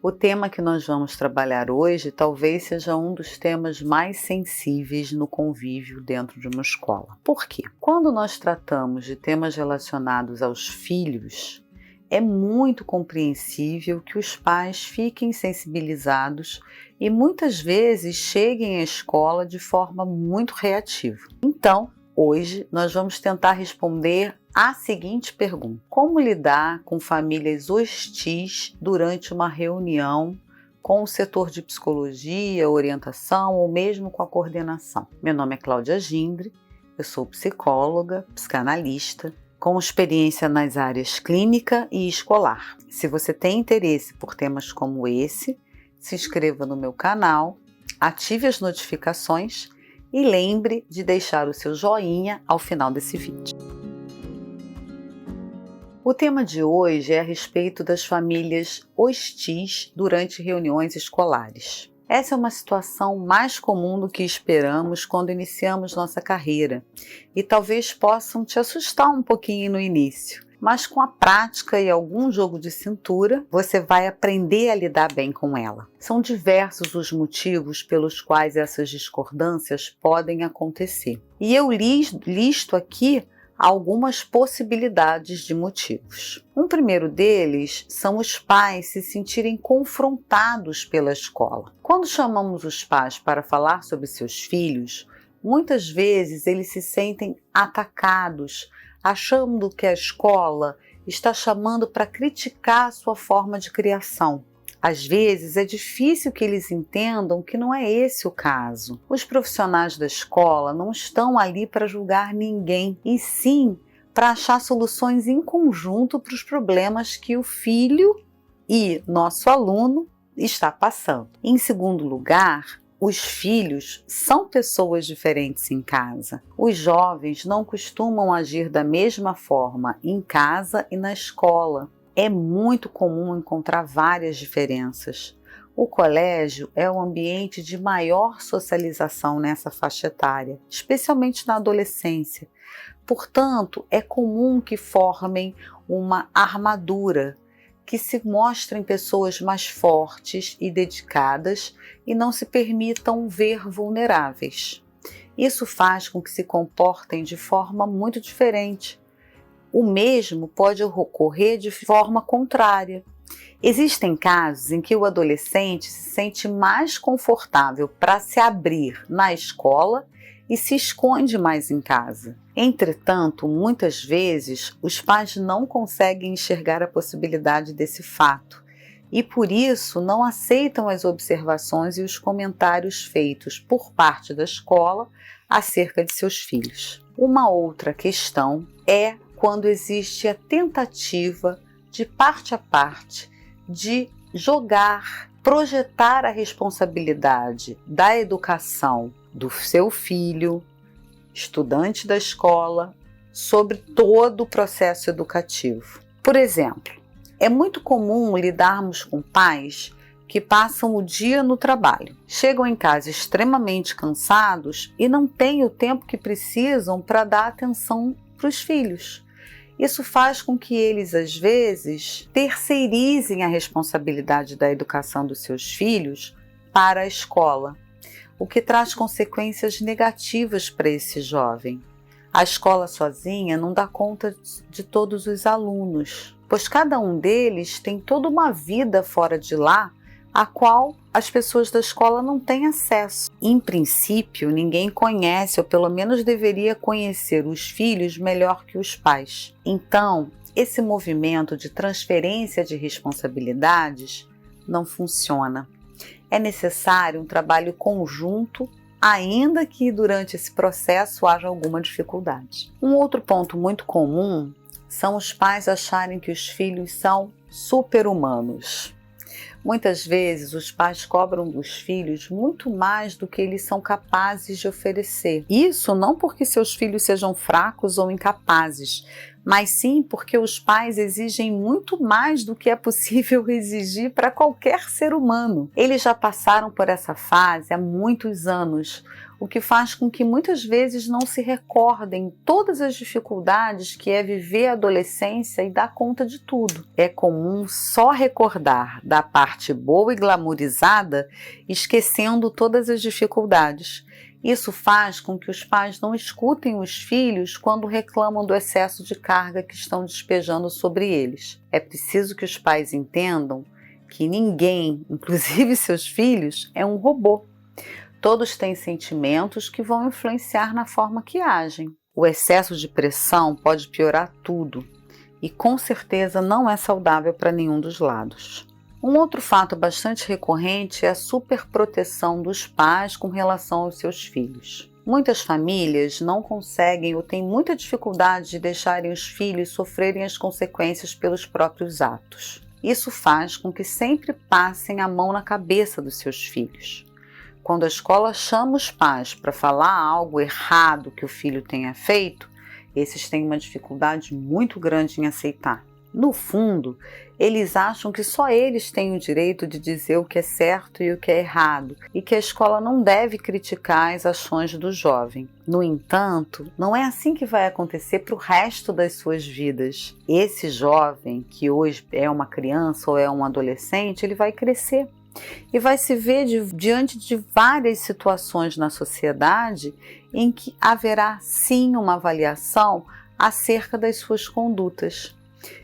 O tema que nós vamos trabalhar hoje talvez seja um dos temas mais sensíveis no convívio dentro de uma escola. Por quê? Quando nós tratamos de temas relacionados aos filhos, é muito compreensível que os pais fiquem sensibilizados e muitas vezes cheguem à escola de forma muito reativa. Então, hoje nós vamos tentar responder a seguinte pergunta: como lidar com famílias hostis durante uma reunião com o setor de psicologia, orientação ou mesmo com a coordenação? Meu nome é Cláudia Gindre, eu sou psicóloga, psicanalista, com experiência nas áreas clínica e escolar. Se você tem interesse por temas como esse, se inscreva no meu canal, ative as notificações e lembre de deixar o seu joinha ao final desse vídeo. O tema de hoje é a respeito das famílias hostis durante reuniões escolares. Essa é uma situação mais comum do que esperamos quando iniciamos nossa carreira e talvez possam te assustar um pouquinho no início, mas com a prática e algum jogo de cintura, você vai aprender a lidar bem com ela. São diversos os motivos pelos quais essas discordâncias podem acontecer. E eu listo aqui algumas possibilidades de motivos. Um primeiro deles são os pais se sentirem confrontados pela escola. Quando chamamos os pais para falar sobre seus filhos, muitas vezes eles se sentem atacados, achando que a escola está chamando para criticar a sua forma de criação. Às vezes é difícil que eles entendam que não é esse o caso. Os profissionais da escola não estão ali para julgar ninguém, e sim para achar soluções em conjunto para os problemas que o filho e nosso aluno está passando. Em segundo lugar, os filhos são pessoas diferentes em casa. Os jovens não costumam agir da mesma forma em casa e na escola. É muito comum encontrar várias diferenças. O colégio é o ambiente de maior socialização nessa faixa etária, especialmente na adolescência. Portanto, é comum que formem uma armadura, que se mostrem pessoas mais fortes e dedicadas e não se permitam ver vulneráveis. Isso faz com que se comportem de forma muito diferente. O mesmo pode ocorrer de forma contrária. Existem casos em que o adolescente se sente mais confortável para se abrir na escola e se esconde mais em casa. Entretanto, muitas vezes, os pais não conseguem enxergar a possibilidade desse fato e, por isso, não aceitam as observações e os comentários feitos por parte da escola acerca de seus filhos. Uma outra questão é quando existe a tentativa de parte a parte de projetar a responsabilidade da educação do seu filho, estudante da escola, sobre todo o processo educativo. Por exemplo, é muito comum lidarmos com pais que passam o dia no trabalho, chegam em casa extremamente cansados e não têm o tempo que precisam para dar atenção para os filhos. Isso faz com que eles, às vezes, terceirizem a responsabilidade da educação dos seus filhos para a escola, o que traz consequências negativas para esse jovem. A escola sozinha não dá conta de todos os alunos, pois cada um deles tem toda uma vida fora de lá, a qual as pessoas da escola não têm acesso. Em princípio, ninguém conhece, ou pelo menos deveria conhecer, os filhos melhor que os pais. Então, esse movimento de transferência de responsabilidades não funciona. É necessário um trabalho conjunto, ainda que durante esse processo haja alguma dificuldade. Um outro ponto muito comum são os pais acharem que os filhos são super-humanos. Muitas vezes os pais cobram dos filhos muito mais do que eles são capazes de oferecer. Isso não porque seus filhos sejam fracos ou incapazes, mas sim porque os pais exigem muito mais do que é possível exigir para qualquer ser humano. Eles já passaram por essa fase há muitos anos, o que faz com que muitas vezes não se recordem todas as dificuldades que é viver a adolescência e dar conta de tudo. É comum só recordar da parte boa e glamourizada, esquecendo todas as dificuldades. Isso faz com que os pais não escutem os filhos quando reclamam do excesso de carga que estão despejando sobre eles. É preciso que os pais entendam que ninguém, inclusive seus filhos, é um robô. Todos têm sentimentos que vão influenciar na forma que agem. O excesso de pressão pode piorar tudo e com certeza não é saudável para nenhum dos lados. Um outro fato bastante recorrente é a superproteção dos pais com relação aos seus filhos. Muitas famílias não conseguem ou têm muita dificuldade de deixarem os filhos sofrerem as consequências pelos próprios atos. Isso faz com que sempre passem a mão na cabeça dos seus filhos. Quando a escola chama os pais para falar algo errado que o filho tenha feito, esses têm uma dificuldade muito grande em aceitar. No fundo, eles acham que só eles têm o direito de dizer o que é certo e o que é errado, e que a escola não deve criticar as ações do jovem. No entanto, não é assim que vai acontecer para o resto das suas vidas. Esse jovem, que hoje é uma criança ou é um adolescente, ele vai crescer e vai se ver diante de várias situações na sociedade em que haverá sim uma avaliação acerca das suas condutas.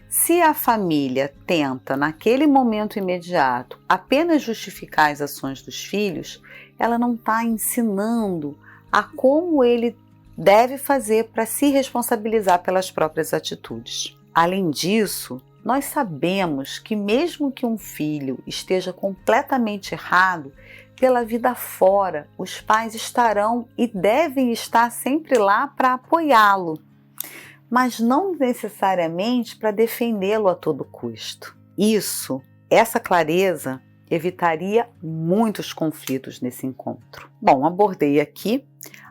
Se a família tenta, naquele momento imediato, apenas justificar as ações dos filhos, ela não está ensinando a como ele deve fazer para se responsabilizar pelas próprias atitudes. Além disso, nós sabemos que mesmo que um filho esteja completamente errado, pela vida fora, os pais estarão e devem estar sempre lá para apoiá-lo, mas não necessariamente para defendê-lo a todo custo. Essa clareza, evitaria muitos conflitos nesse encontro. Bom, abordei aqui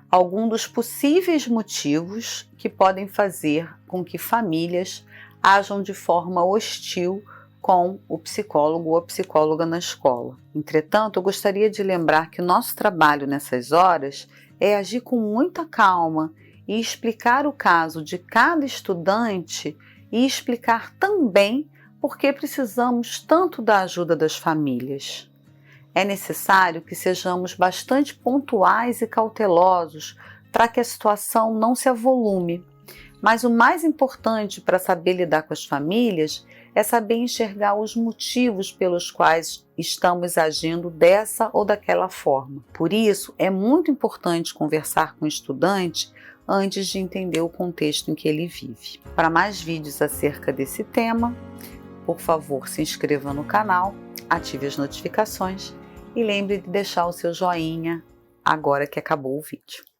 alguns dos possíveis motivos que podem fazer com que famílias ajam de forma hostil com o psicólogo ou a psicóloga na escola. Entretanto, eu gostaria de lembrar que nosso trabalho nessas horas é agir com muita calma e explicar o caso de cada estudante e explicar também por que precisamos tanto da ajuda das famílias. É necessário que sejamos bastante pontuais e cautelosos para que a situação não se avolume. Mas o mais importante para saber lidar com as famílias é saber enxergar os motivos pelos quais estamos agindo dessa ou daquela forma. Por isso, é muito importante conversar com o estudante antes de entender o contexto em que ele vive. Para mais vídeos acerca desse tema, por favor, se inscreva no canal, ative as notificações e lembre de deixar o seu joinha agora que acabou o vídeo.